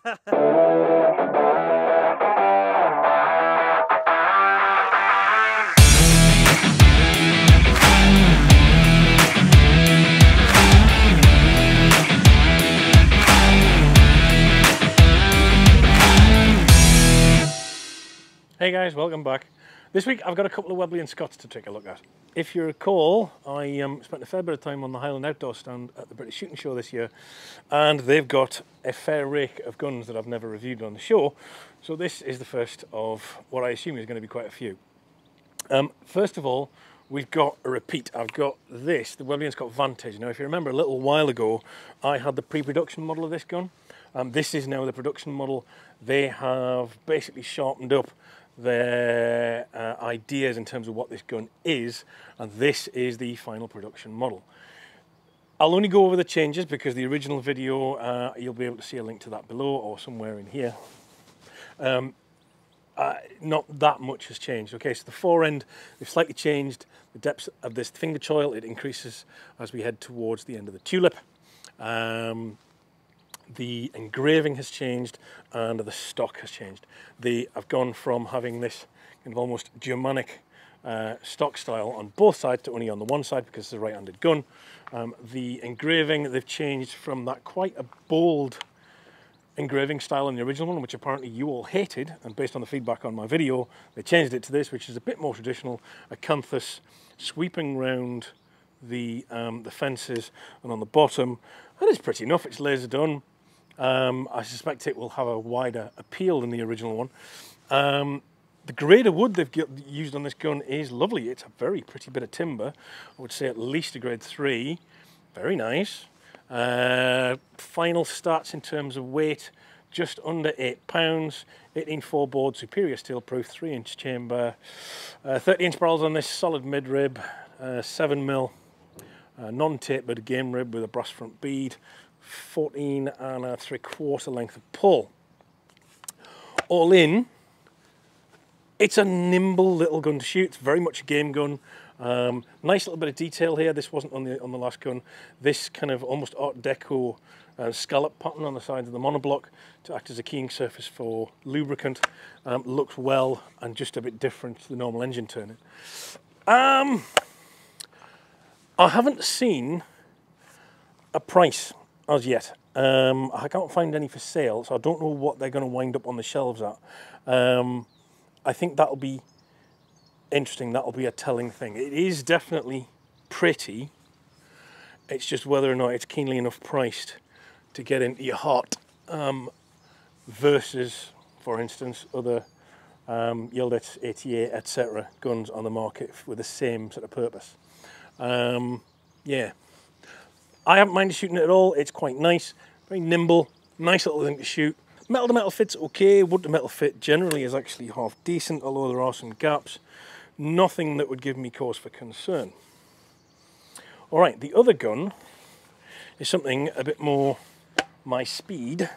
Hey guys, welcome back. This week I've got a couple of Webley and Scots to take a look at. If you recall, I spent a fair bit of time on the Highland Outdoor stand at the British Shooting Show this year, and they've got a fair rake of guns that I've never reviewed on the show, so this is the first of what I assume is going to be quite a few. First of all, we've got a repeat. I've got this, the Webley and Scott Vantage. Now if you remember a little while ago, I had the pre-production model of this gun. This is now the production model. They have basically sharpened up their ideas in terms of what this gun is, and this is the final production model. I'll only go over the changes because the original video, you'll be able to see a link to that below or somewhere in here. Not that much has changed. Okay, so the fore end, they've slightly changed the depth of this finger choil. It increases as we head towards the end of the tulip. The engraving has changed and the stock has changed. I've gone from having this kind of almost Germanic stock style on both sides to only on the one side because it's a right-handed gun. The engraving, they've changed from that quite a bold engraving style in the original one, which apparently you all hated, and based on the feedback on my video, they changed it to this, which is a bit more traditional, a canthus sweeping round the fences and on the bottom. That is pretty enough, it's laser done. I suspect it will have a wider appeal than the original one. The grade of wood they've used on this gun is lovely. It's a very pretty bit of timber. I would say at least a grade 3. Very nice. Final stats in terms of weight, just under 8 pounds, 18.4 board, superior steel proof, 3-inch chamber, 30-inch barrels on this, solid mid-rib, 7mm, non-tapered game rib with a brass front bead, 14 3/4 length of pull. All in, it's a nimble little gun to shoot. It's very much a game gun. Nice little bit of detail here. This wasn't on the last gun. This kind of almost Art Deco scallop pattern on the sides of the monoblock to act as a keying surface for lubricant. Looks well and just a bit different to the normal engine turning. I haven't seen a price as yet. I can't find any for sale, so I don't know what they're going to wind up on the shelves at. I think that'll be interesting. That'll be a telling thing. It is definitely pretty. It's just whether or not it's keenly enough priced to get into your heart versus, for instance, other Yildits, ATA, etc. guns on the market with the same sort of purpose. Yeah. I haven't minded shooting it at all. It's quite nice, very nimble, nice little thing to shoot. Metal to metal fit's okay. Wood to metal fit generally is actually half decent, although there are some gaps. Nothing that would give me cause for concern. All right, the other gun is something a bit more my speed,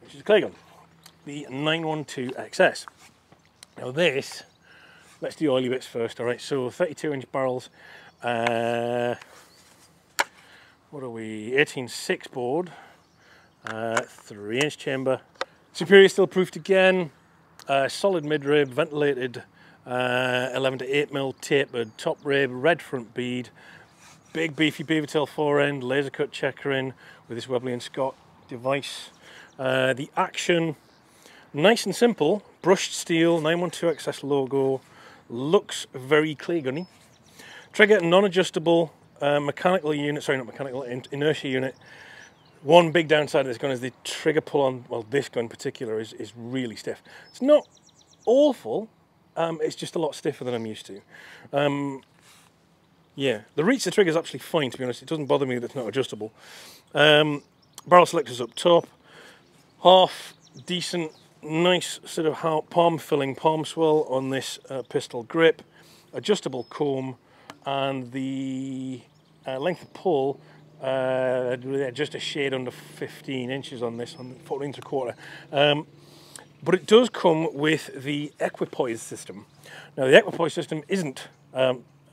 which is a clay gun, the 912 XS. Now this, let's do oily bits first. All right, so 32-inch barrels. What are we? 18.6 board, 3-inch chamber, superior steel proofed again, solid mid-rib, ventilated 11 to 8mm tapered top rib, red front bead, big beefy beaver tail fore end, laser cut checkering with this Webley and Scott device. The action, nice and simple, brushed steel, 912 XS logo, looks very clay gunny. Trigger non-adjustable. Mechanical unit, sorry, not mechanical, inertia unit. One big downside of this gun is the trigger pull on, well, this gun in particular is really stiff. It's not awful, it's just a lot stiffer than I'm used to. Yeah, the reach of the trigger is actually fine, to be honest. It doesn't bother me that it's not adjustable. Barrel selectors up top, half decent, nice sort of palm filling palm swell on this pistol grip, adjustable comb, and the length of pull just a shade under 15 inches on this, on 14 3/4. But it does come with the equipoise system. Now the equipoise system isn't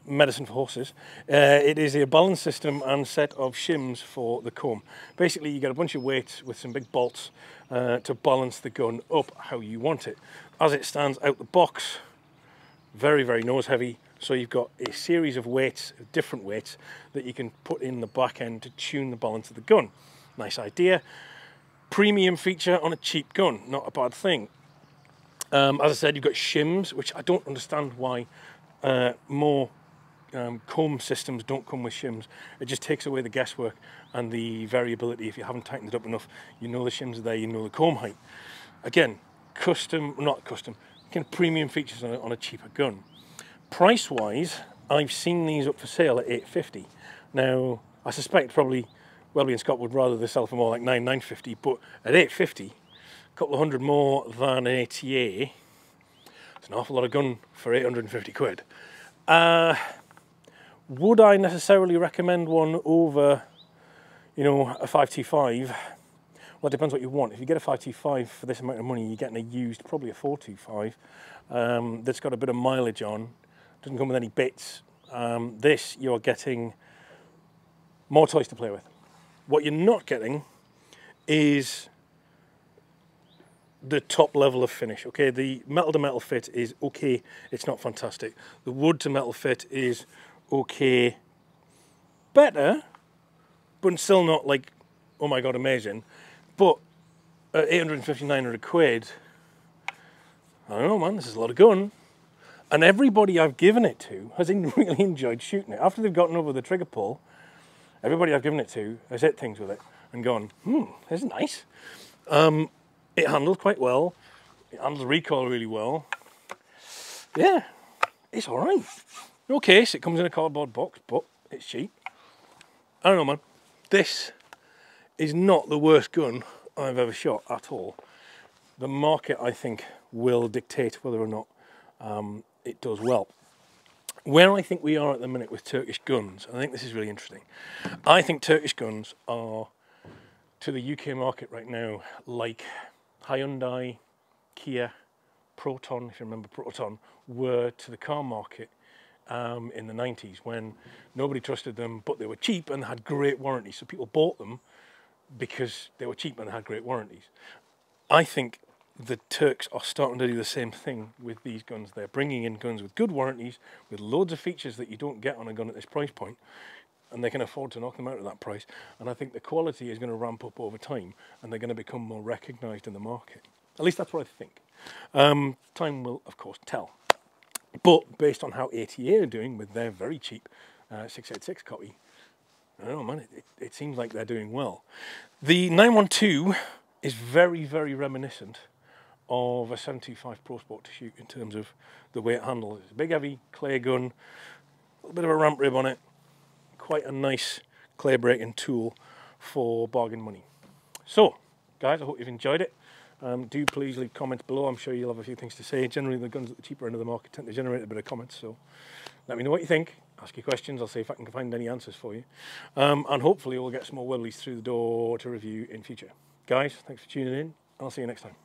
medicine for horses. It is a balance system and set of shims for the comb. Basically, you get a bunch of weights with some big bolts to balance the gun up how you want it. As it stands out the box, very, very nose heavy. So you've got a series of weights, different weights, that you can put in the back end to tune the balance of the gun. Nice idea. Premium feature on a cheap gun, not a bad thing. As I said, you've got shims, which I don't understand why more comb systems don't come with shims. It just takes away the guesswork and the variability. If you haven't tightened it up enough, you know the shims are there, you know the comb height. Again, not custom, kind of premium features on a cheaper gun. Price-wise, I've seen these up for sale at $8.50. Now, I suspect probably Webley and Scott would rather they sell for more like $9.50, but at $8.50, a couple of hundred more than an ATA, it's an awful lot of gun for 850 quid. Would I necessarily recommend one over, you know, a 525? Well, it depends what you want. If you get a 525 for this amount of money, you're getting a used, probably a 425, that's got a bit of mileage on, doesn't come with any bits. This, you're getting more toys to play with. What you're not getting is the top level of finish. Okay, the metal to metal fit is okay, it's not fantastic. The wood to metal fit is okay, better, but still not like, oh my god, amazing. But at 850, 900 quid, I don't know, man, this is a lot of gun. And everybody I've given it to has really enjoyed shooting it. After they've gotten over the trigger pull, everybody I've given it to has hit things with it and gone, this is nice. It handles quite well. It handles recoil really well. Yeah, it's all right. No case, it comes in a cardboard box, but it's cheap. I don't know, man. This is not the worst gun I've ever shot at all. The market, I think, will dictate whether or not it does well. Where I think we are at the minute with Turkish guns, I think this is really interesting. I think Turkish guns are, to the UK market right now, like Hyundai, Kia, Proton, if you remember Proton, were to the car market in the 90s when nobody trusted them, but they were cheap and had great warranties. So people bought them because they were cheap and had great warranties. I think the Turks are starting to do the same thing with these guns. They're bringing in guns with good warranties, with loads of features that you don't get on a gun at this price point, and they can afford to knock them out at that price. And I think the quality is going to ramp up over time, and they're going to become more recognised in the market. At least that's what I think. Time will, of course, tell. But based on how ATA are doing with their very cheap 686 copy, I don't know, man, it seems like they're doing well. The 912 is very, very reminiscent of a 725 Pro Sport to shoot in terms of the way it handles. It's a big, heavy clay gun, a little bit of a ramp rib on it, quite a nice clay breaking tool for bargain money. So, guys, I hope you've enjoyed it. Do please leave comments below. I'm sure you'll have a few things to say. Generally, the guns at the cheaper end of the market tend to generate a bit of comments, so let me know what you think. Ask your questions. I'll see if I can find any answers for you. And hopefully we'll get some more Webleys through the door to review in future. Guys, thanks for tuning in. I'll see you next time.